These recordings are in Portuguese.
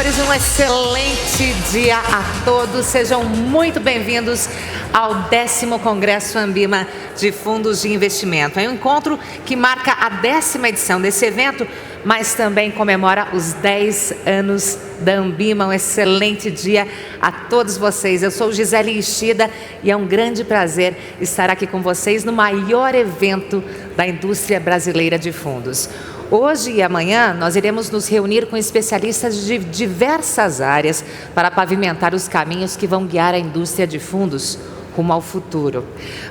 senhores, um excelente dia a todos. Sejam muito bem-vindos ao 10º Congresso Ambima de Fundos de Investimento. É um encontro que marca a 10ª edição desse evento, mas também comemora os 10 anos da Ambima. Um excelente dia a todos vocês. Eu sou Gisele Ishida e é um grande prazer estar aqui com vocês no maior evento da indústria brasileira de fundos. Hoje e amanhã nós iremos nos reunir com especialistas de diversas áreas para pavimentar os caminhos que vão guiar a indústria de fundos rumo ao futuro.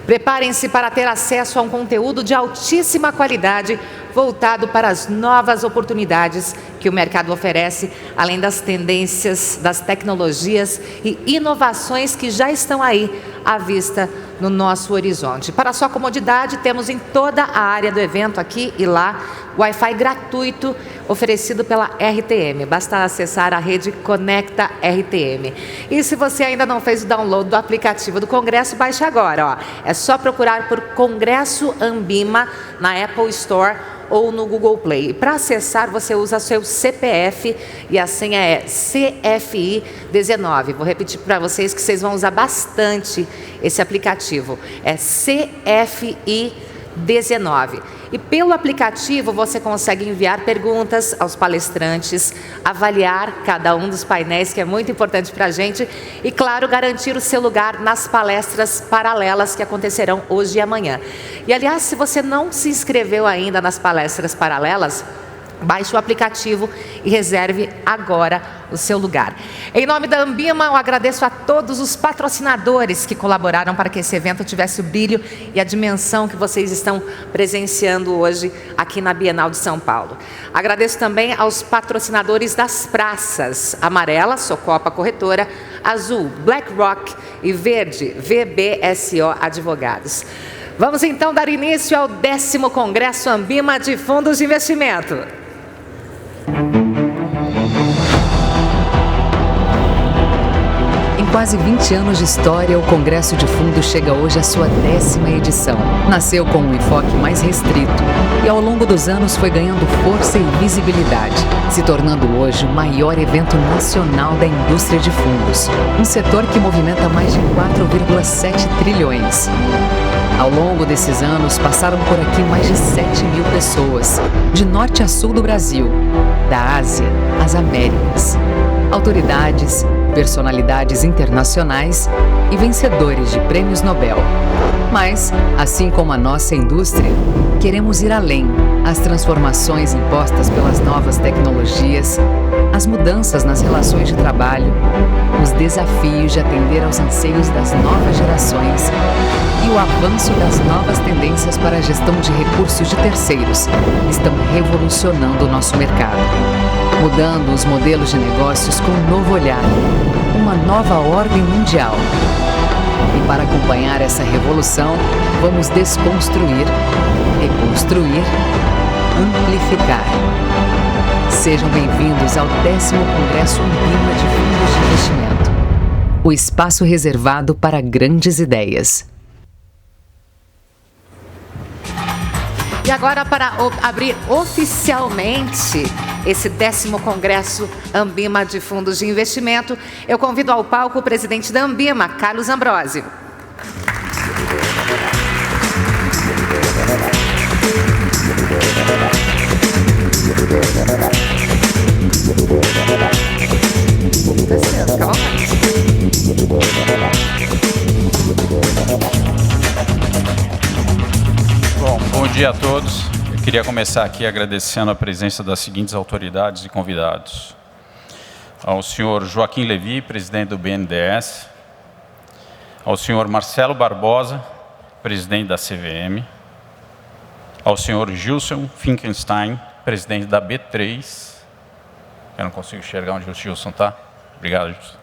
Preparem-se para ter acesso a um conteúdo de altíssima qualidade voltado para as novas oportunidades que o mercado oferece, além das tendências, das tecnologias e inovações que já estão aí à vista no nosso horizonte. Para sua comodidade, temos em toda a área do evento, aqui e lá, Wi-Fi gratuito oferecido pela RTM. Basta acessar a rede Conecta RTM. E se você ainda não fez o download do aplicativo do Congresso, baixe agora. É só procurar por Congresso Ambima na Apple Store ou no Google Play. E para acessar, você usa seu CPF e a senha é CFI19. Vou repetir para vocês que vocês vão usar bastante esse aplicativo. É CFI19. E pelo aplicativo você consegue enviar perguntas aos palestrantes, avaliar cada um dos painéis, que é muito importante para a gente, e, claro, garantir o seu lugar nas palestras paralelas que acontecerão hoje e amanhã. E, aliás, se você não se inscreveu ainda nas palestras paralelas, baixe o aplicativo e reserve agora o seu lugar. Em nome da Ambima, eu agradeço a todos os patrocinadores que colaboraram para que esse evento tivesse o brilho e a dimensão que vocês estão presenciando hoje aqui na Bienal de São Paulo. Agradeço também aos patrocinadores das praças: amarela, Socopa Corretora; azul, BlackRock; e verde, VBSO Advogados. Vamos então dar início ao 10º Congresso Ambima de Fundos de Investimento. Em quase 20 anos de história, o Congresso de Fundos chega hoje à sua 10ª edição. Nasceu com um enfoque mais restrito e ao longo dos anos foi ganhando força e visibilidade, se tornando hoje o maior evento nacional da indústria de fundos, um setor que movimenta mais de 4,7 trilhões. Ao longo desses anos, passaram por aqui mais de 7.000 pessoas, de norte a sul do Brasil, da Ásia às Américas. Autoridades, personalidades internacionais e vencedores de prêmios Nobel. Mas, assim como a nossa indústria, queremos ir além. As transformações impostas pelas novas tecnologias, as mudanças nas relações de trabalho, os desafios de atender aos anseios das novas gerações e o avanço das novas tendências para a gestão de recursos de terceiros estão revolucionando o nosso mercado, mudando os modelos de negócios com um novo olhar, uma nova ordem mundial. E para acompanhar essa revolução, vamos desconstruir, reconstruir, amplificar. Sejam bem-vindos ao 10º Congresso Ambima de Fundos de Investimento, o espaço reservado para grandes ideias. E agora, para abrir oficialmente esse 10º Congresso Ambima de Fundos de Investimento, eu convido ao palco o presidente da Ambima, Carlos Ambrósio. Bom dia a todos. Eu queria começar aqui agradecendo a presença das seguintes autoridades e convidados: ao senhor Joaquim Levy, presidente do BNDES; ao senhor Marcelo Barbosa, presidente da CVM; ao senhor Gilson Finkenstein, presidente da B3. Eu não consigo enxergar onde o Gilson está. Obrigado, Gilson.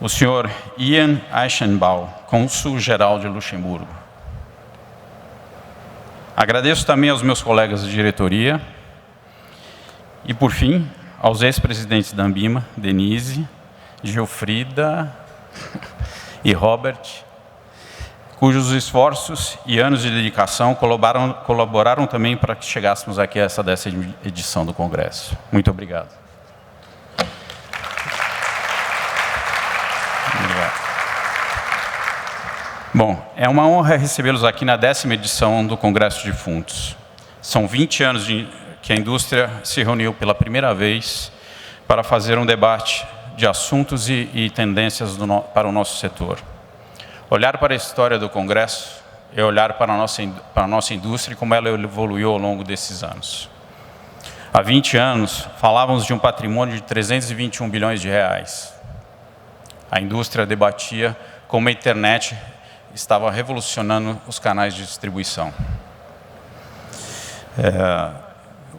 O senhor Ian Eichenbaum, cônsul-geral de Luxemburgo. Agradeço também aos meus colegas de diretoria e, por fim, aos ex-presidentes da Ambima, Denise, Gilfrida e Robert, cujos esforços e anos de dedicação colaboraram também para que chegássemos aqui a essa 10ª edição do Congresso. Muito obrigado. Bom, é uma honra recebê-los aqui na 10ª edição do Congresso de Fundos. São 20 anos que a indústria se reuniu pela primeira vez para fazer um debate de assuntos e tendências para o nosso setor. Olhar para a história do Congresso é olhar para a nossa indústria e como ela evoluiu ao longo desses anos. Há 20 anos, falávamos de um patrimônio de 321 bilhões de reais. A indústria debatia como a internet estava revolucionando os canais de distribuição.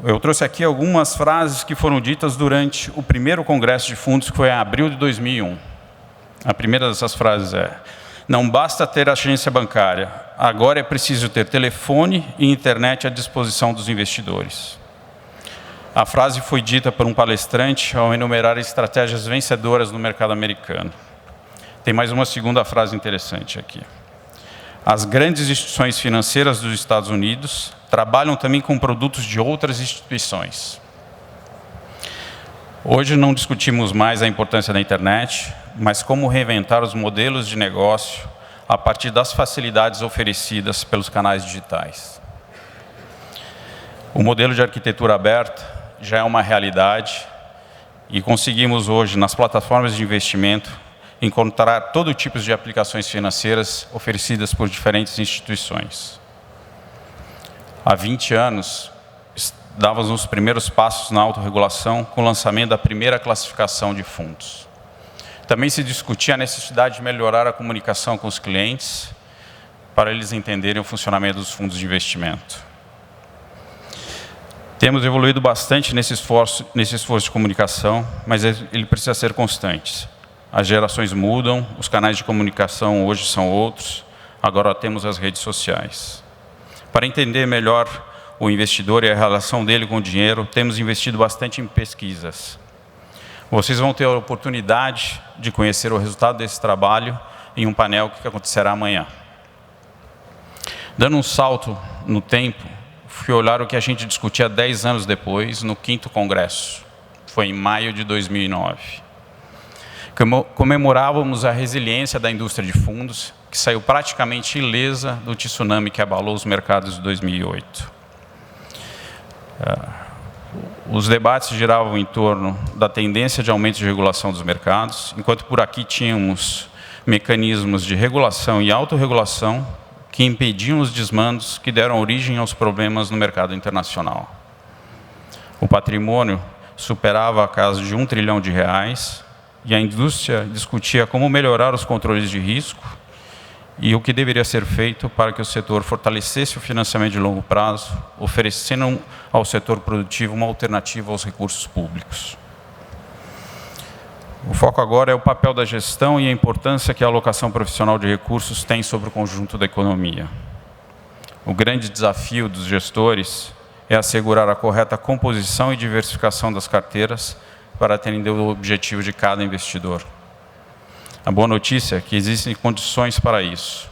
Eu trouxe aqui algumas frases que foram ditas durante o primeiro Congresso de Fundos, que foi em abril de 2001. A primeira dessas frases é: não basta ter agência bancária, agora é preciso ter telefone e internet à disposição dos investidores. A frase foi dita por um palestrante ao enumerar estratégias vencedoras no mercado americano. Tem mais uma segunda frase interessante aqui. As grandes instituições financeiras dos Estados Unidos trabalham também com produtos de outras instituições. Hoje não discutimos mais a importância da internet, mas como reinventar os modelos de negócio a partir das facilidades oferecidas pelos canais digitais. O modelo de arquitetura aberta já é uma realidade e conseguimos hoje, nas plataformas de investimento, encontrar todo tipo de aplicações financeiras oferecidas por diferentes instituições. Há 20 anos, dávamos os primeiros passos na autorregulação com o lançamento da primeira classificação de fundos. Também se discutia a necessidade de melhorar a comunicação com os clientes para eles entenderem o funcionamento dos fundos de investimento. Temos evoluído bastante nesse esforço de comunicação, mas ele precisa ser constante. As gerações mudam, os canais de comunicação hoje são outros, agora temos as redes sociais. Para entender melhor o investidor e a relação dele com o dinheiro, temos investido bastante em pesquisas. Vocês vão ter a oportunidade de conhecer o resultado desse trabalho em um painel que acontecerá amanhã. Dando um salto no tempo, fui olhar o que a gente discutia 10 anos depois, no 5º Congresso. Foi em maio de 2009. Comemorávamos a resiliência da indústria de fundos, que saiu praticamente ilesa do tsunami que abalou os mercados de 2008. Os debates giravam em torno da tendência de aumento de regulação dos mercados, enquanto por aqui tínhamos mecanismos de regulação e autorregulação que impediam os desmandos que deram origem aos problemas no mercado internacional. O patrimônio superava a casa de R$1 trilhão e a indústria discutia como melhorar os controles de risco e o que deveria ser feito para que o setor fortalecesse o financiamento de longo prazo, oferecendo ao setor produtivo uma alternativa aos recursos públicos. O foco agora é o papel da gestão e a importância que a alocação profissional de recursos tem sobre o conjunto da economia. O grande desafio dos gestores é assegurar a correta composição e diversificação das carteiras para atender o objetivo de cada investidor. A boa notícia é que existem condições para isso.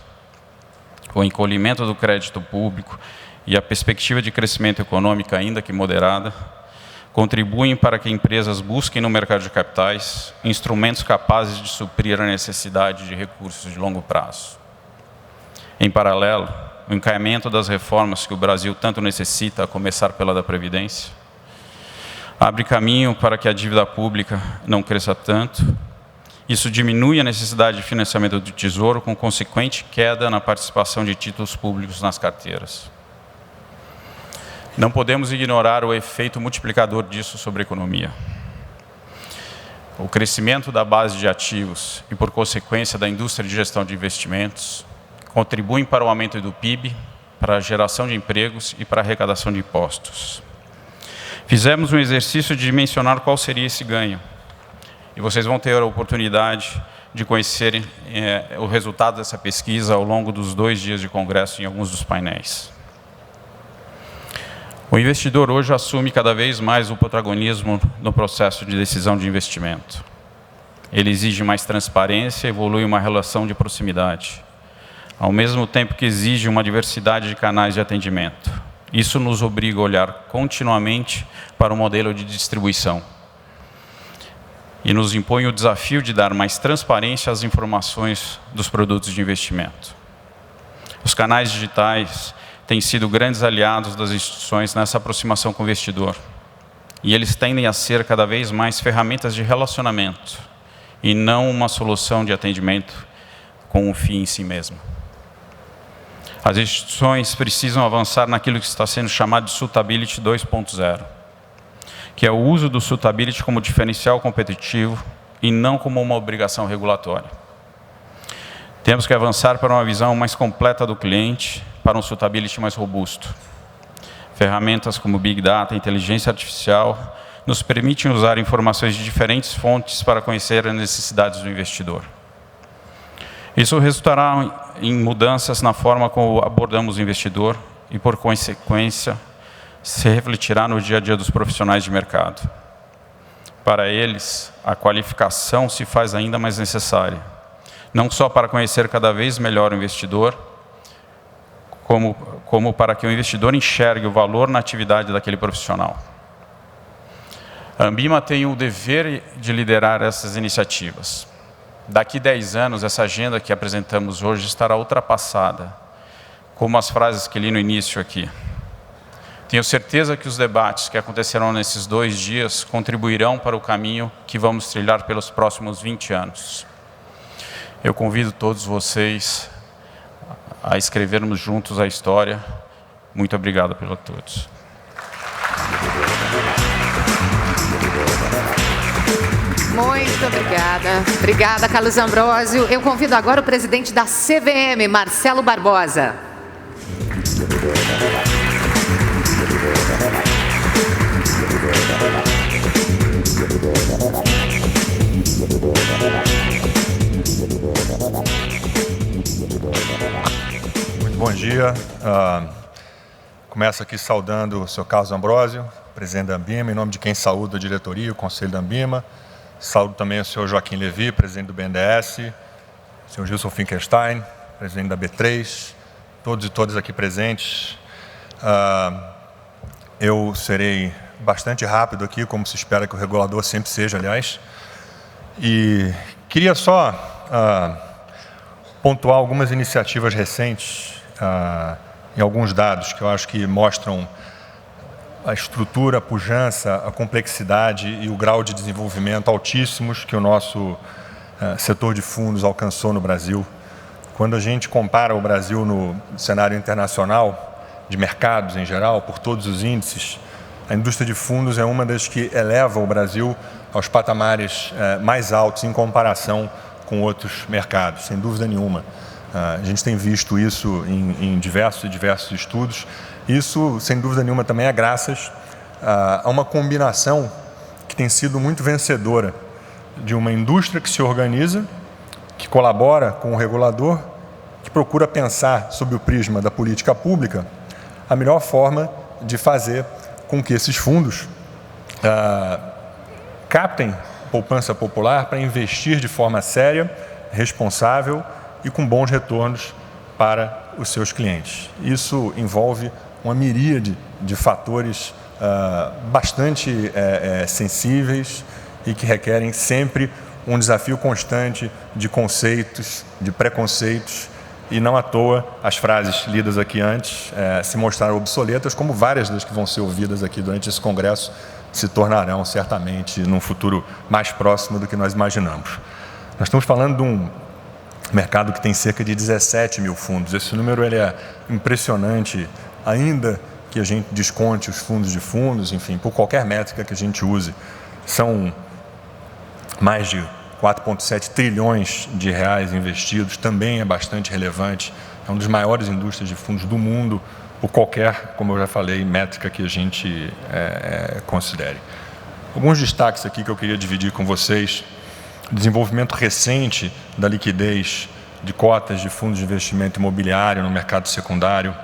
O encolhimento do crédito público e a perspectiva de crescimento econômico, ainda que moderada, contribuem para que empresas busquem no mercado de capitais instrumentos capazes de suprir a necessidade de recursos de longo prazo. Em paralelo, o encaminhamento das reformas que o Brasil tanto necessita, a começar pela da Previdência, abre caminho para que a dívida pública não cresça tanto. Isso diminui a necessidade de financiamento do Tesouro, com consequente queda na participação de títulos públicos nas carteiras. Não podemos ignorar o efeito multiplicador disso sobre a economia. O crescimento da base de ativos e, por consequência, da indústria de gestão de investimentos contribuem para o aumento do PIB, para a geração de empregos e para a arrecadação de impostos. Fizemos um exercício de dimensionar qual seria esse ganho. E vocês vão ter a oportunidade de conhecerem o resultado dessa pesquisa ao longo dos 2 dias de congresso em alguns dos painéis. O investidor hoje assume cada vez mais o protagonismo no processo de decisão de investimento. Ele exige mais transparência e evolui uma relação de proximidade, ao mesmo tempo que exige uma diversidade de canais de atendimento. Isso nos obriga a olhar continuamente para o modelo de distribuição e nos impõe o desafio de dar mais transparência às informações dos produtos de investimento. Os canais digitais têm sido grandes aliados das instituições nessa aproximação com o investidor. E eles tendem a ser cada vez mais ferramentas de relacionamento e não uma solução de atendimento com um fim em si mesmo. As instituições precisam avançar naquilo que está sendo chamado de Suitability 2.0, que é o uso do Suitability como diferencial competitivo e não como uma obrigação regulatória. Temos que avançar para uma visão mais completa do cliente, para um Suitability mais robusto. Ferramentas como Big Data e inteligência artificial nos permitem usar informações de diferentes fontes para conhecer as necessidades do investidor. Isso resultará em mudanças na forma como abordamos o investidor e, por consequência, se refletirá no dia a dia dos profissionais de mercado. Para eles, a qualificação se faz ainda mais necessária, não só para conhecer cada vez melhor o investidor, como para que o investidor enxergue o valor na atividade daquele profissional. A Ambima tem o dever de liderar essas iniciativas. Daqui 10 anos, essa agenda que apresentamos hoje estará ultrapassada, como as frases que li no início aqui. Tenho certeza que os debates que acontecerão nesses 2 dias contribuirão para o caminho que vamos trilhar pelos próximos 20 anos. Eu convido todos vocês a escrevermos juntos a história. Muito obrigado a todos. Muito obrigada. Obrigada, Carlos Ambrósio. Eu convido agora o presidente da CVM, Marcelo Barbosa. Muito bom dia. Começo aqui saudando o senhor Carlos Ambrósio, presidente da Ambima, em nome de quem saúda a diretoria e o conselho da Ambima. Saúdo também o senhor Joaquim Levy, presidente do BNDES, o senhor Gilson Finkelstein, presidente da B3, todos e todas aqui presentes. Eu serei bastante rápido aqui, como se espera que o regulador sempre seja, aliás. E queria só pontuar algumas iniciativas recentes e alguns dados que eu acho que mostram a estrutura, a pujança, a complexidade e o grau de desenvolvimento altíssimos que o nosso setor de fundos alcançou no Brasil. Quando a gente compara o Brasil no cenário internacional, de mercados em geral, por todos os índices, a indústria de fundos é uma das que eleva o Brasil aos patamares mais altos em comparação com outros mercados, sem dúvida nenhuma. A gente tem visto isso em diversos estudos. Isso, sem dúvida nenhuma, também é graças a uma combinação que tem sido muito vencedora de uma indústria que se organiza, que colabora com o regulador, que procura pensar sob o prisma da política pública a melhor forma de fazer com que esses fundos captem poupança popular para investir de forma séria, responsável e com bons retornos para os seus clientes. Isso envolve uma miríade de fatores bastante sensíveis e que requerem sempre um desafio constante de conceitos, de preconceitos, e não à toa as frases lidas aqui antes se mostraram obsoletas, como várias das que vão ser ouvidas aqui durante esse congresso se tornarão certamente num futuro mais próximo do que nós imaginamos. Nós estamos falando de um mercado que tem cerca de 17 mil fundos. Esse número ele é impressionante, ainda que a gente desconte os fundos de fundos, enfim, por qualquer métrica que a gente use. São mais de 4,7 trilhões de reais investidos, também é bastante relevante. É uma das maiores indústrias de fundos do mundo, por qualquer, como eu já falei, métrica que a gente considere. Alguns destaques aqui que eu queria dividir com vocês. Desenvolvimento recente da liquidez de cotas de fundos de investimento imobiliário no mercado secundário.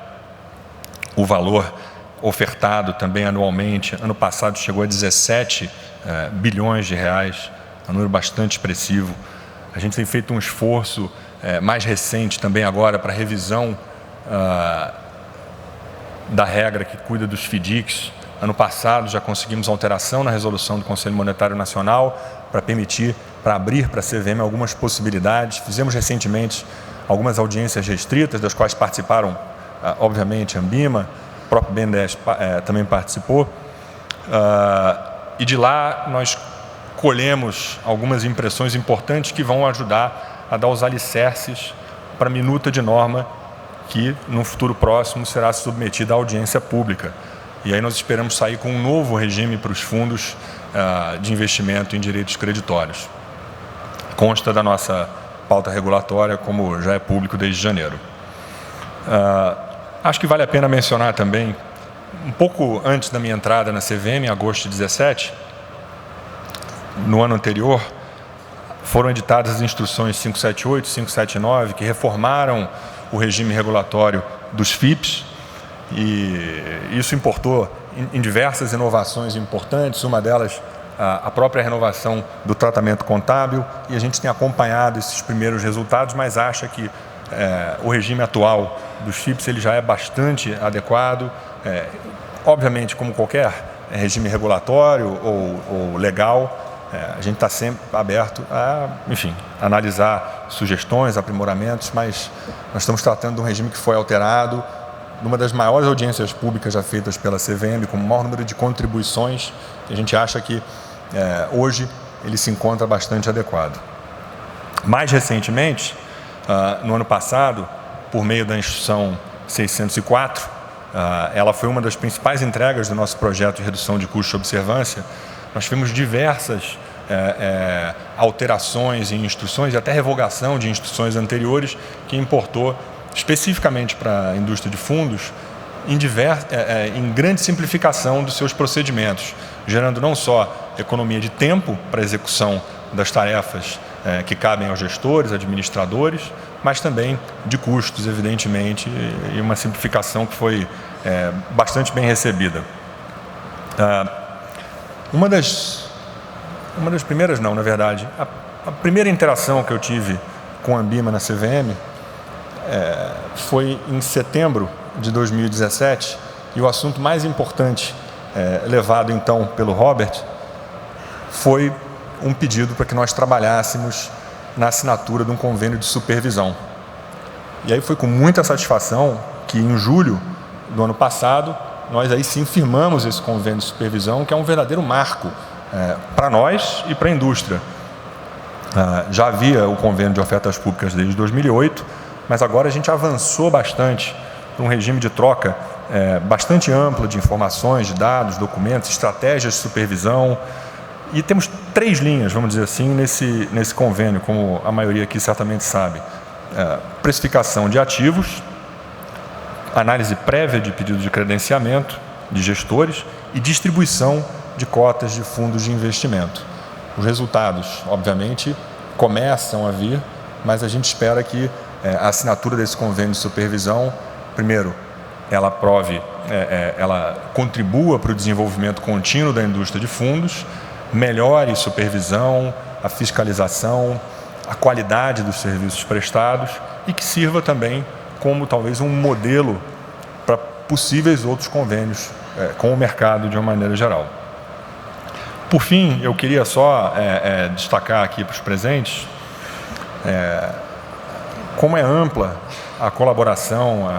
O valor ofertado também anualmente, ano passado chegou a 17 bilhões de reais, um número bastante expressivo. A gente tem feito um esforço mais recente também agora para a revisão da regra que cuida dos FDICs. Ano passado já conseguimos alteração na resolução do Conselho Monetário Nacional para abrir para a CVM algumas possibilidades. Fizemos recentemente algumas audiências restritas, das quais participaram, obviamente, a Ambima, o próprio BNDES também participou. E de lá nós colhemos algumas impressões importantes que vão ajudar a dar os alicerces para a minuta de norma que, no futuro próximo, será submetida à audiência pública. E aí nós esperamos sair com um novo regime para os fundos de investimento em direitos creditórios. Consta da nossa pauta regulatória, como já é público desde janeiro. Acho que vale a pena mencionar também, um pouco antes da minha entrada na CVM, em agosto de 2017, no ano anterior, foram editadas as instruções 578 e 579, que reformaram o regime regulatório dos FIPs, e isso importou em diversas inovações importantes, uma delas a própria renovação do tratamento contábil, e a gente tem acompanhado esses primeiros resultados, mas acha que o regime atual dos FIPs ele já é bastante adequado, obviamente como qualquer regime regulatório ou legal, a gente está sempre aberto a, enfim, analisar sugestões, aprimoramentos, mas nós estamos tratando de um regime que foi alterado, numa das maiores audiências públicas já feitas pela CVM, com o maior número de contribuições, e a gente acha que hoje ele se encontra bastante adequado. Mais recentemente, no ano passado, por meio da instrução 604, ela foi uma das principais entregas do nosso projeto de redução de custos de observância. Nós tivemos diversas alterações em instruções e até revogação de instruções anteriores que importou especificamente para a indústria de fundos em grande simplificação dos seus procedimentos, gerando não só economia de tempo para a execução das tarefas que cabem aos gestores, administradores, mas também de custos, evidentemente, e uma simplificação que foi bastante bem recebida. Uma das primeiras, não, na verdade, a primeira interação que eu tive com a Ambima na CVM foi em setembro de 2017, e o assunto mais importante levado então pelo Robert foi um pedido para que nós trabalhássemos na assinatura de um convênio de supervisão. E aí foi com muita satisfação que em julho do ano passado nós aí sim firmamos esse convênio de supervisão, que é um verdadeiro marco para nós e para a indústria. Já havia o convênio de ofertas públicas desde 2008, mas agora a gente avançou bastante para um regime de troca bastante amplo de informações, de dados, documentos, estratégias de supervisão. E temos 3 linhas, vamos dizer assim, nesse convênio, como a maioria aqui certamente sabe. Precificação de ativos, análise prévia de pedido de credenciamento de gestores e distribuição de cotas de fundos de investimento. Os resultados, obviamente, começam a vir, mas a gente espera que a assinatura desse convênio de supervisão, primeiro, ela contribua para o desenvolvimento contínuo da indústria de fundos, melhore a supervisão, a fiscalização, a qualidade dos serviços prestados e que sirva também como talvez um modelo para possíveis outros convênios com o mercado de uma maneira geral. Por fim, eu queria só destacar aqui para os presentes como é ampla a colaboração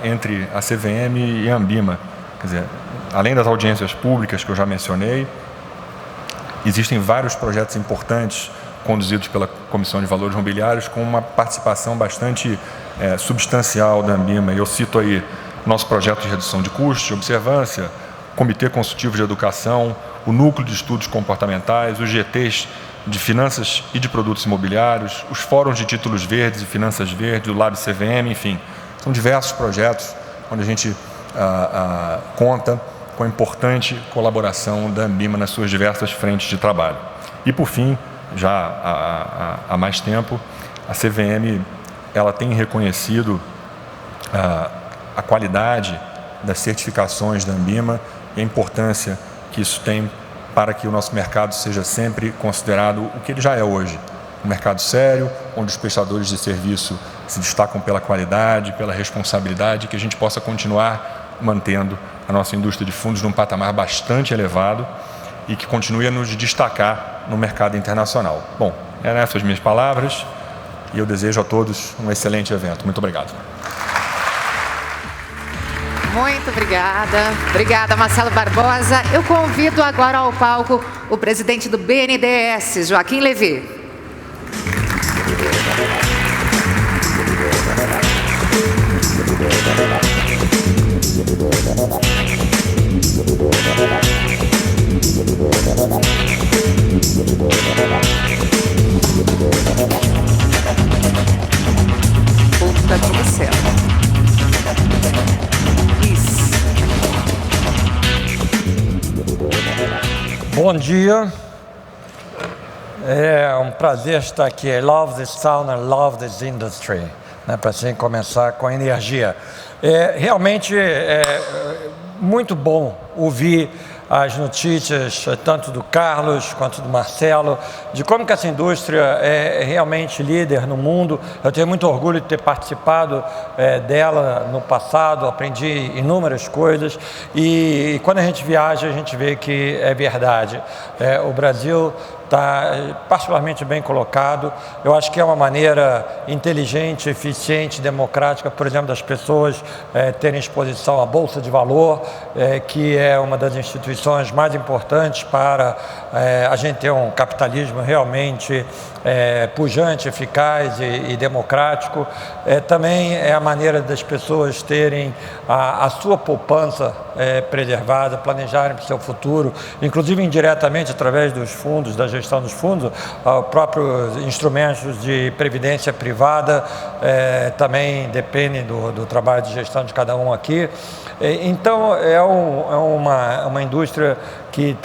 entre a CVM e a Ambima. Quer dizer, além das audiências públicas que eu já mencionei, existem vários projetos importantes conduzidos pela Comissão de Valores Mobiliários com uma participação bastante substancial da Ambima. Eu cito aí nosso projeto de redução de custos, de observância, Comitê Consultivo de Educação, o Núcleo de Estudos Comportamentais, os GTs de Finanças e de Produtos Imobiliários, os Fóruns de Títulos Verdes e Finanças Verdes, o Lab CVM, enfim. São diversos projetos onde a gente conta com a importante colaboração da Ambima nas suas diversas frentes de trabalho. E, por fim, já há mais tempo, a CVM ela tem reconhecido a qualidade das certificações da Ambima e a importância que isso tem para que o nosso mercado seja sempre considerado o que ele já é hoje. Um mercado sério, onde os prestadores de serviço se destacam pela qualidade, pela responsabilidade, que a gente possa continuar mantendo a nossa indústria de fundos num patamar bastante elevado e que continue a nos destacar no mercado internacional. Bom, eram essas minhas palavras. e eu desejo a todos um excelente evento. Muito obrigado. Muito obrigada. Obrigada, Marcelo Barbosa. Eu convido agora ao palco o presidente do BNDES, Joaquim Levy. Puta do céu. Bom dia, é um prazer estar aqui. I love this town, I love this industry, né, para assim começar com energia. Realmente é muito bom ouvir as notícias, tanto do Carlos quanto do Marcelo, de como que essa indústria é realmente líder no mundo. Eu tenho muito orgulho de ter participado dela no passado, aprendi inúmeras coisas e quando a gente viaja a gente vê que é verdade. O Brasil está particularmente bem colocado. Eu acho que é uma maneira inteligente, eficiente, democrática, por exemplo, das pessoas terem exposição à Bolsa de Valor, que é uma das instituições mais importantes para a gente ter um capitalismo realmente pujante, eficaz e democrático. Também é a maneira das pessoas terem a sua poupança preservada, planejarem para o seu futuro, inclusive indiretamente através dos fundos, da gestão dos fundos, próprios instrumentos de previdência privada também dependem do trabalho de gestão de cada um aqui. Então é uma indústria que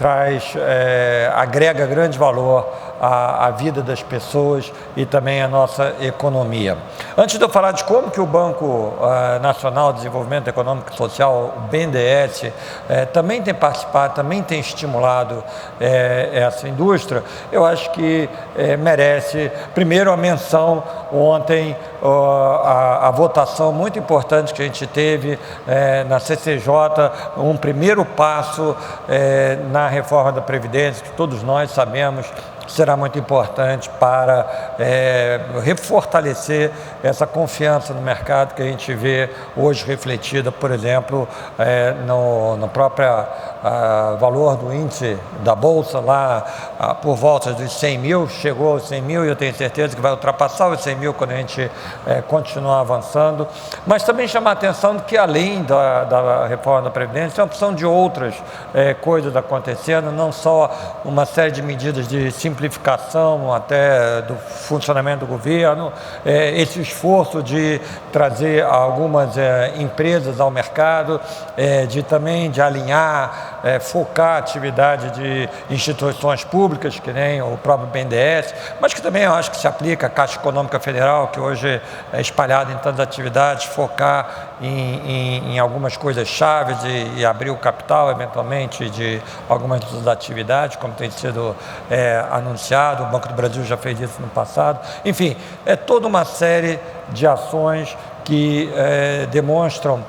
agrega grande valor à vida das pessoas e também à nossa economia. Antes de eu falar de como que o Banco Nacional de Desenvolvimento Econômico e Social, o BNDES, também tem participado, também tem estimulado essa indústria, eu acho que merece, primeiro, a menção ontem, a votação muito importante que a gente teve na CCJ, um primeiro passo na reforma da Previdência, que todos nós sabemos será muito importante para refortalecer essa confiança no mercado que a gente vê hoje refletida, por exemplo, no próprio valor do índice da Bolsa, lá por volta dos 100 mil, chegou aos 100 mil e eu tenho certeza que vai ultrapassar os 100 mil quando a gente continuar avançando. Mas também chamar a atenção que além da reforma da Previdência, tem a opção de outras coisas acontecendo, não só uma série de medidas de simplificação até do funcionamento do governo, esse esforço de trazer algumas empresas ao mercado, de alinhar, focar a atividade de instituições públicas, que nem o próprio BNDES, mas que também eu acho que se aplica à Caixa Econômica Federal, que hoje é espalhada em tantas atividades, focar em algumas coisas chaves e abrir o capital, eventualmente, de algumas das atividades, como tem sido anunciado. O Banco do Brasil já fez isso no passado. Enfim, é toda uma série de ações que demonstram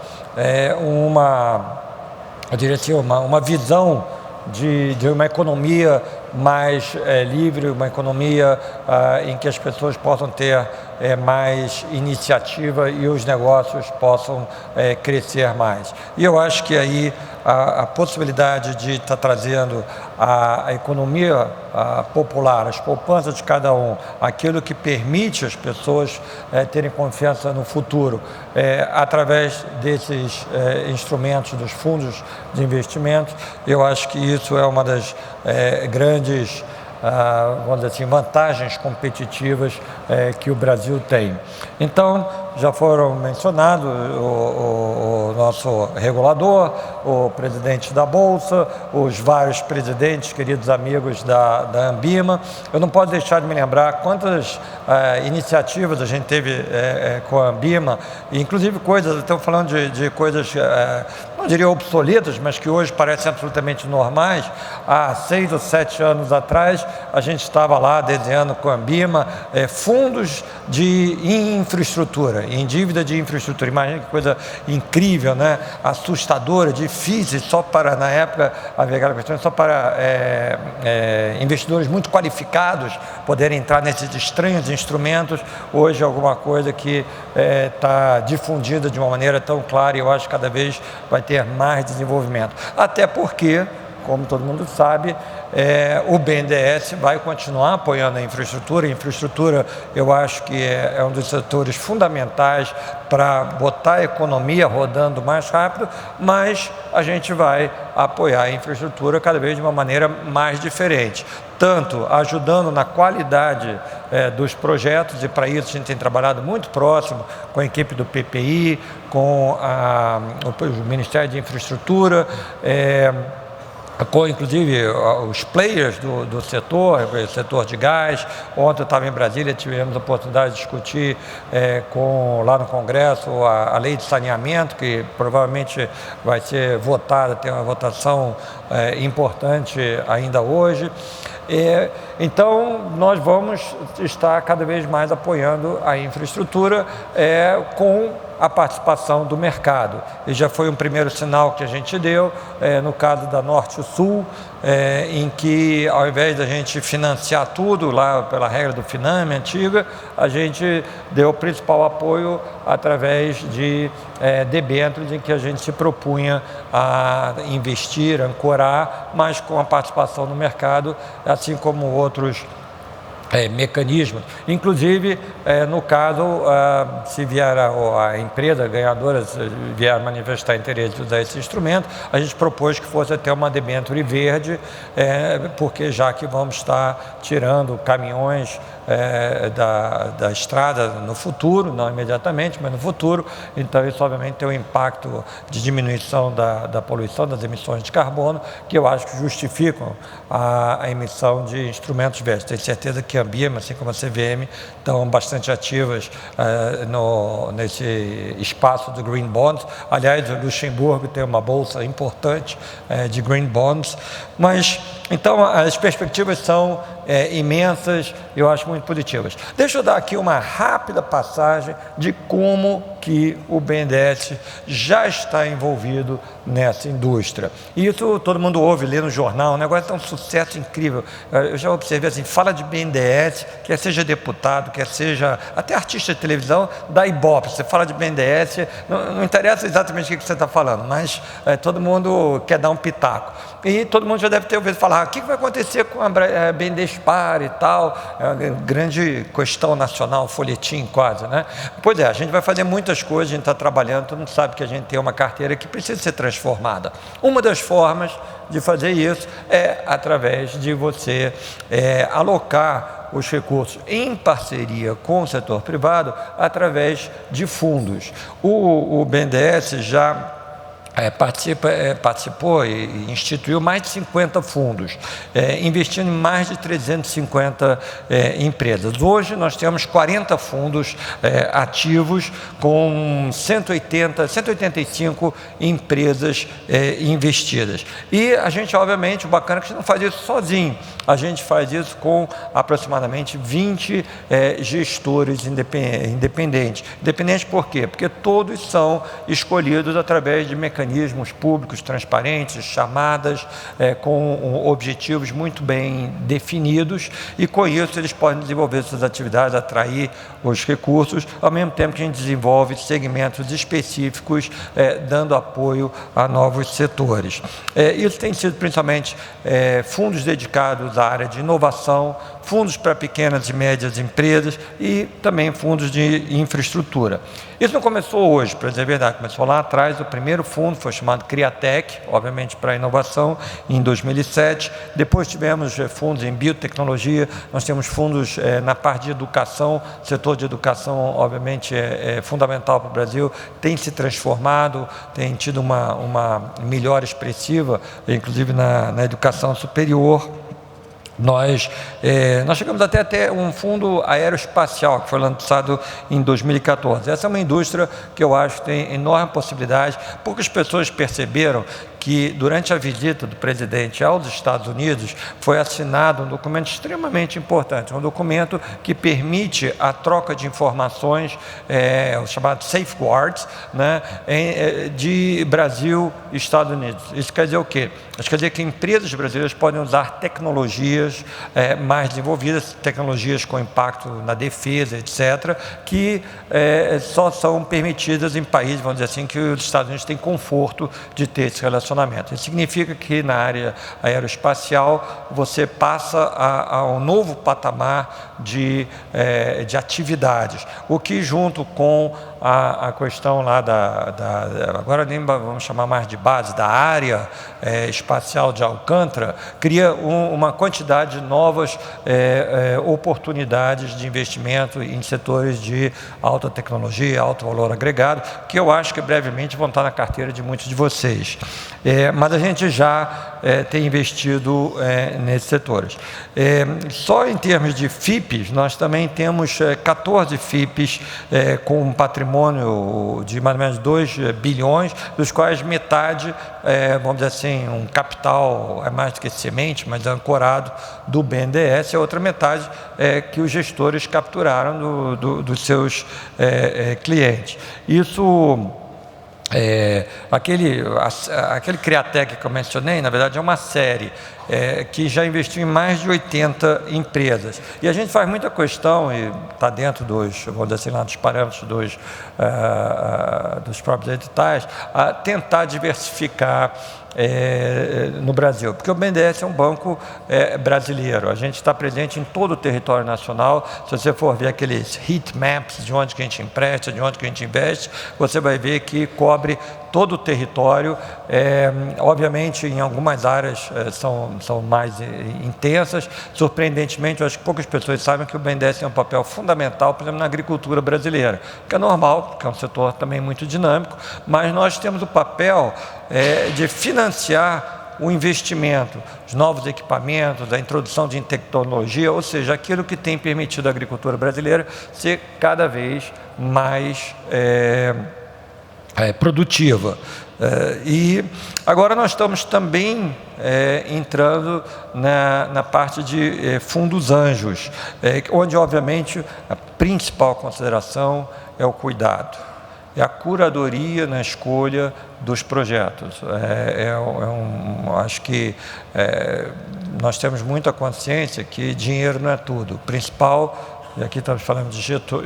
eu diria assim, uma visão de uma economia mais livre, uma economia em que as pessoas possam ter mais iniciativa e os negócios possam crescer mais. E eu acho que aí a possibilidade de estar trazendo a economia popular, as poupanças de cada um, aquilo que permite as pessoas terem confiança no futuro, através desses instrumentos dos fundos de investimento, eu acho que isso é uma das grandes vamos dizer assim, vantagens competitivas que o Brasil tem. Então, já foram mencionados o nosso regulador, o presidente da Bolsa, os vários presidentes, queridos amigos da Anbima. Eu não posso deixar de me lembrar quantas iniciativas a gente teve com a Anbima, inclusive coisas, estou falando de coisas não diria obsoletas, mas que hoje parecem absolutamente normais. Há 6 ou 7 anos atrás, a gente estava lá desenhando com a Ambima fundos em infraestrutura, em dívida de infraestrutura. Imagina que coisa incrível, né? Assustadora, difícil, só para, na época, havia aquela questão, só para investidores muito qualificados poderem entrar nesses estranhos instrumentos. Hoje é alguma coisa que está difundida de uma maneira tão clara e eu acho que cada vez vai ter mais desenvolvimento. Até porque, como todo mundo sabe, o BNDES vai continuar apoiando a infraestrutura. A infraestrutura, eu acho que é um dos setores fundamentais para botar a economia rodando mais rápido, mas a gente vai apoiar a infraestrutura cada vez de uma maneira mais diferente, tanto ajudando na qualidade dos projetos, e para isso a gente tem trabalhado muito próximo com a equipe do PPI, com o Ministério de Infraestrutura, com inclusive os players do setor de gás. Ontem eu estava em Brasília, tivemos a oportunidade de discutir lá no Congresso a lei de saneamento, que provavelmente vai ser votada, tem uma votação importante ainda hoje. Então, nós vamos estar cada vez mais apoiando a infraestrutura com a participação do mercado. E já foi um primeiro sinal que a gente deu, no caso da Norte-Sul, em que, ao invés da gente financiar tudo lá pela regra do Finame antiga, a gente deu o principal apoio através de debêntures em que a gente se propunha a investir, ancorar, mas com a participação do mercado, assim como outros mecanismos. Inclusive, no caso, se vier a empresa ganhadora vier manifestar interesse de usar esse instrumento, a gente propôs que fosse até uma debênture verde, porque já que vamos estar tirando caminhões da estrada no futuro, não imediatamente, mas no futuro, então isso obviamente tem um impacto de diminuição da poluição, das emissões de carbono, que eu acho que justificam a emissão de instrumentos verdes. Tenho certeza que a Ambima, assim como a CVM, estão bastante ativas nesse espaço do Green Bonds. Aliás, o Luxemburgo tem uma bolsa importante de Green Bonds, mas então as perspectivas são imensas, eu acho muito positivas. Deixa eu dar aqui uma rápida passagem de como que o BNDES já está envolvido nessa indústria. E isso todo mundo ouve, lê no jornal, o negócio é um sucesso incrível. Eu já observei assim, fala de BNDES, quer seja deputado, quer seja até artista de televisão, da Ibope. Você fala de BNDES, não interessa exatamente o que você está falando, mas todo mundo quer dar um pitaco. E todo mundo já deve ter ouvido falar, o que vai acontecer com a BNDESPAR e tal, é uma grande questão nacional, folhetim quase, né? Pois é, a gente vai fazer muitas coisas, a gente está trabalhando, todo mundo sabe que a gente tem uma carteira que precisa ser transformada. Uma das formas de fazer isso é através de você alocar os recursos em parceria com o setor privado através de fundos. O BNDES já participou e instituiu mais de 50 fundos, investindo em mais de 350 empresas. Hoje nós temos 40 fundos ativos com 185 empresas investidas. E a gente, obviamente, o bacana é que a gente não faz isso sozinho, a gente faz isso com aproximadamente 20 gestores independentes. Independentes por quê? Porque todos são escolhidos através de mecanismos públicos, transparentes, chamadas, com objetivos muito bem definidos, e com isso eles podem desenvolver suas atividades, atrair os recursos, ao mesmo tempo que a gente desenvolve segmentos específicos, dando apoio a novos setores. Isso tem sido principalmente fundos dedicados à área de inovação, fundos para pequenas e médias empresas e também fundos de infraestrutura. Isso não começou hoje, para dizer a verdade, começou lá atrás. O primeiro fundo foi chamado Criatec, obviamente para inovação, em 2007. Depois tivemos fundos em biotecnologia, nós temos fundos na parte de educação. O setor de educação, obviamente, é fundamental para o Brasil, tem se transformado, tem tido uma melhora expressiva, inclusive na educação superior. Nós chegamos até a ter um fundo aeroespacial que foi lançado em 2014. Essa é uma indústria que eu acho que tem enorme possibilidade. Poucas pessoas perceberam que durante a visita do presidente aos Estados Unidos foi assinado um documento extremamente importante, um documento que permite a troca de informações, os chamados safeguards, né, de Brasil e Estados Unidos. Isso quer dizer o quê? Isso quer dizer que empresas brasileiras podem usar tecnologias mais desenvolvidas, tecnologias com impacto na defesa, etc., que só são permitidas em países, vamos dizer assim, que os Estados Unidos têm conforto de ter esse relacionamento. Isso significa que na área aeroespacial você passa a um novo patamar de atividades, o que junto com a questão lá agora nem vamos chamar mais de base, da área espacial de Alcântara, cria uma quantidade de novas oportunidades de investimento em setores de alta tecnologia, alto valor agregado, que eu acho que brevemente vão estar na carteira de muitos de vocês. Mas a gente já tem investido nesses setores. Só em termos de FIPs, nós também temos 14 FIPs com um patrimônio de mais ou menos 2 bilhões, dos quais metade, vamos dizer assim, um capital mais do que semente, mas ancorado do BNDES, e a outra metade que os gestores capturaram dos seus clientes. Isso... aquele Criatec que eu mencionei, na verdade é uma série que já investiu em mais de 80 empresas. E a gente faz muita questão, e está dentro vou dizer assim, lá dos parâmetros dos próprios editais, a tentar diversificar no Brasil, porque o BNDES é um banco brasileiro, a gente está presente em todo o território nacional. Se você for ver aqueles heat maps de onde que a gente empresta, de onde que a gente investe, você vai ver que cobre todo o território. Obviamente em algumas áreas são mais intensas. Surpreendentemente, eu acho que poucas pessoas sabem que o BNDES tem um papel fundamental, por exemplo, na agricultura brasileira, que é normal, porque é um setor também muito dinâmico, mas nós temos o papel de financiar o investimento, os novos equipamentos, a introdução de tecnologia, ou seja, aquilo que tem permitido a agricultura brasileira ser cada vez mais produtiva. E agora nós estamos também entrando na parte de fundos anjos, onde obviamente a principal consideração é o cuidado, é a curadoria na escolha dos projetos. Acho que nós temos muita consciência que dinheiro não é tudo. O principal, e aqui estamos falando de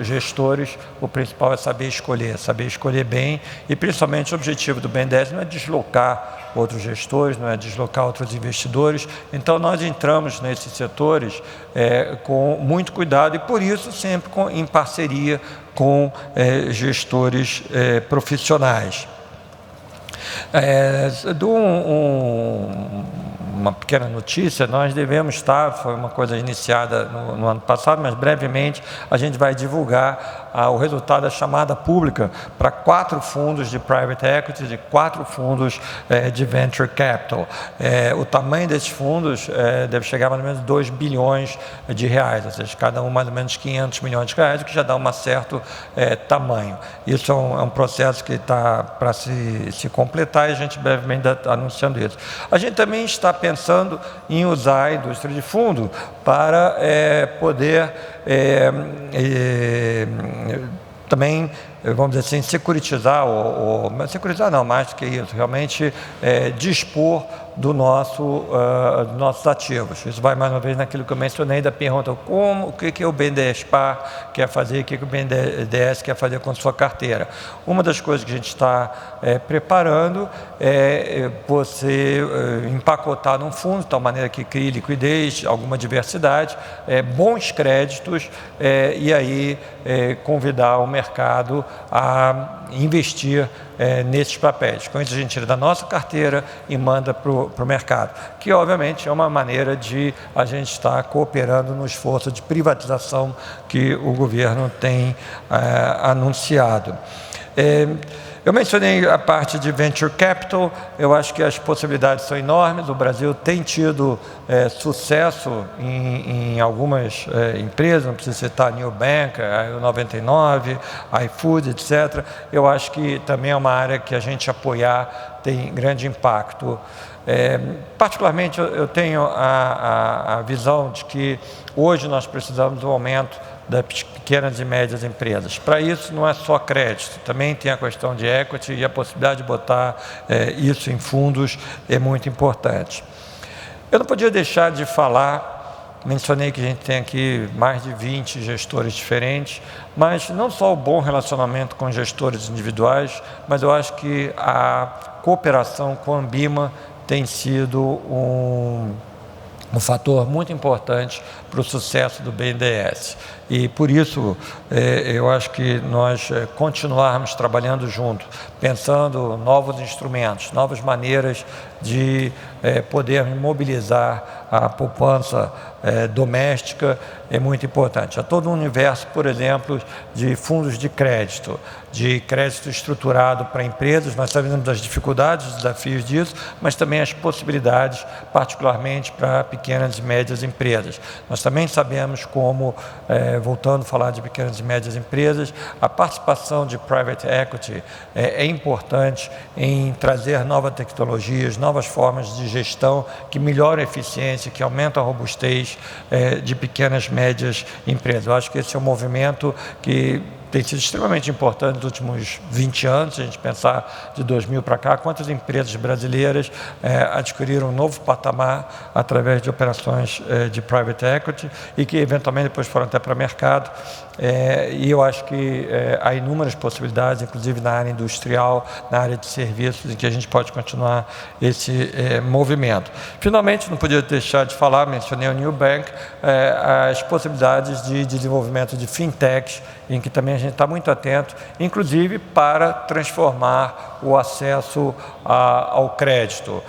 gestores, o principal é saber escolher bem, e principalmente o objetivo do BNDES não é deslocar outros gestores, não é deslocar outros investidores. Então nós entramos nesses setores com muito cuidado e por isso sempre em parceria com gestores profissionais. Uma pequena notícia, nós devemos estar, foi uma coisa iniciada no ano passado, mas brevemente a gente vai divulgar o resultado da chamada pública para 4 fundos de private equity e 4 fundos de venture capital. O tamanho desses fundos deve chegar a mais ou menos 2 bilhões de reais, ou seja, cada um mais ou menos 500 milhões de reais, o que já dá um certo tamanho. Isso é um processo que está para se completar e a gente brevemente está anunciando isso. A gente também está pensando em usar a indústria de fundo para poder também, vamos dizer assim, securitizar, securitizar não, mais do que isso, realmente dispor dos nossos ativos. Isso vai mais uma vez naquilo que eu mencionei da pergunta, o que o BNDES-PAR quer fazer, o que o BNDES quer fazer com a sua carteira. Uma das coisas que a gente está preparando é você empacotar num fundo, de tal maneira que crie liquidez, alguma diversidade, bons créditos, e aí convidar o mercado a investir nesses papéis. Com isso a gente tira da nossa carteira e manda para o mercado, que obviamente é uma maneira de a gente estar cooperando no esforço de privatização que o governo tem anunciado. Eu mencionei a parte de Venture Capital, eu acho que as possibilidades são enormes, o Brasil tem tido sucesso em algumas empresas, não preciso citar New Bank, a 99, iFood, etc. Eu acho que também é uma área que a gente apoiar tem grande impacto. Particularmente, eu tenho a visão de que hoje nós precisamos do aumento das pequenas e médias empresas. Para isso, não é só crédito, também tem a questão de equity e a possibilidade de botar isso em fundos é muito importante. Eu não podia deixar de falar, mencionei que a gente tem aqui mais de 20 gestores diferentes, mas não só o bom relacionamento com gestores individuais, mas eu acho que a cooperação com a Ambima tem sido um fator muito importante para o sucesso do BNDES. E por isso, eu acho que nós continuarmos trabalhando junto, pensando novos instrumentos, novas maneiras de poder mobilizar a poupança doméstica é muito importante. Há todo um universo, por exemplo, de fundos de crédito estruturado para empresas. Nós sabemos das dificuldades, dos desafios disso, mas também as possibilidades, particularmente para pequenas e médias empresas. Nós também sabemos como, voltando a falar de pequenas e médias empresas, a participação de private equity é importante em trazer novas tecnologias, novas formas de gestão que melhoram a eficiência, que aumentam a robustez de pequenas e médias empresas. Eu acho que esse é um movimento que tem sido extremamente importante nos últimos 20 anos, se a gente pensar de 2000 para cá, quantas empresas brasileiras adquiriram um novo patamar através de operações de private equity e que eventualmente depois foram até para o mercado. E eu acho que há inúmeras possibilidades, inclusive na área industrial, na área de serviços, em que a gente pode continuar esse movimento. Finalmente, não podia deixar de falar, mencionei o New Bank, as possibilidades de desenvolvimento de fintechs, em que também a gente está muito atento, inclusive para transformar o acesso ao crédito.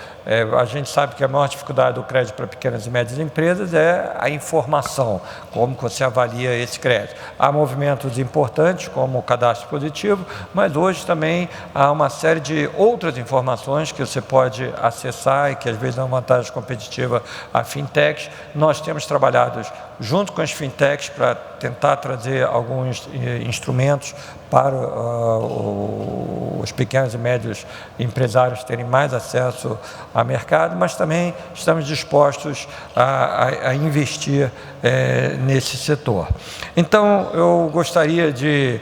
A gente sabe que a maior dificuldade do crédito para pequenas e médias empresas é a informação, como você avalia esse crédito. Há movimentos importantes, como o cadastro positivo, mas hoje também há uma série de outras informações que você pode acessar e que às vezes dão vantagem competitiva a fintechs. Nós temos trabalhado junto com as fintechs para tentar trazer alguns instrumentos para os pequenos e médios empresários terem mais acesso ao mercado, mas também estamos dispostos a investir nesse setor. Então, eu gostaria de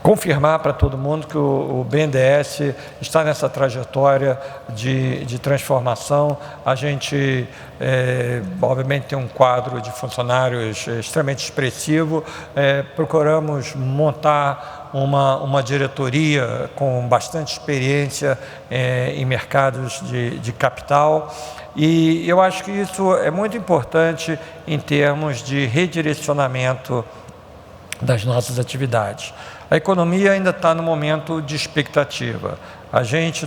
confirmar para todo mundo que o BNDES está nessa trajetória de transformação. A gente, obviamente, tem um quadro de funcionários extremamente expressivo. Procuramos montar uma diretoria com bastante experiência em mercados de capital. E eu acho que isso é muito importante em termos de redirecionamento das nossas atividades. A economia ainda está no momento de expectativa. A gente,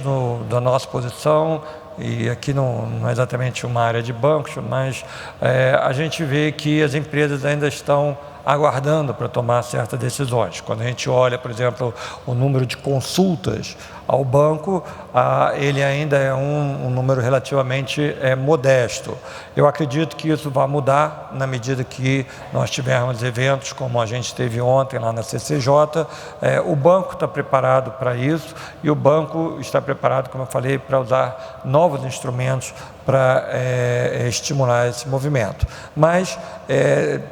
da nossa posição, e aqui não é exatamente uma área de bancos, mas a gente vê que as empresas ainda estão aguardando para tomar certas decisões. Quando a gente olha, por exemplo, o número de consultas ao banco, ele ainda é um número relativamente modesto. Eu acredito que isso vai mudar na medida que nós tivermos eventos como a gente teve ontem lá na CCJ. O banco está preparado para isso e o banco está preparado, como eu falei, para usar novos instrumentos para estimular esse movimento. Mas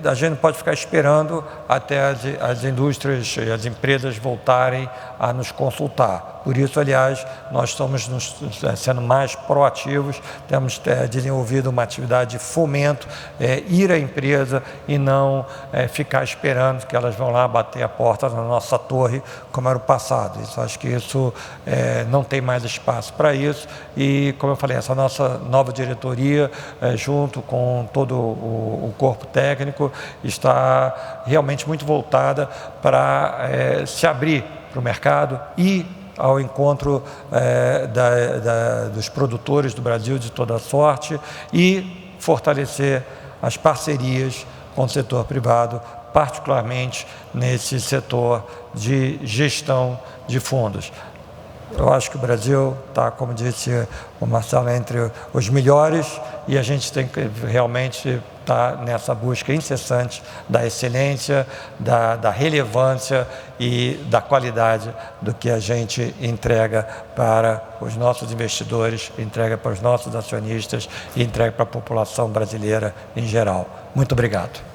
a gente não pode ficar esperando até as indústrias e as empresas voltarem a nos consultar. Por isso, aliás, nós estamos sendo mais proativos, temos desenvolvido uma atividade de fomento, ir à empresa e não ficar esperando que elas vão lá bater a porta na nossa torre, como era o passado. Acho que isso não tem mais espaço para isso e, como eu falei, essa nossa nova diretoria, junto com todo o corpo técnico, está realmente muito voltada para se abrir para o mercado e ao encontro dos produtores do Brasil de toda sorte e fortalecer as parcerias com o setor privado particularmente nesse setor de gestão de fundos. Eu acho que o Brasil está, como disse o Marcelo, entre os melhores, e a gente tem que realmente estar nessa busca incessante da excelência, da relevância e da qualidade do que a gente entrega para os nossos investidores, entrega para os nossos acionistas e entrega para a população brasileira em geral. Muito obrigado.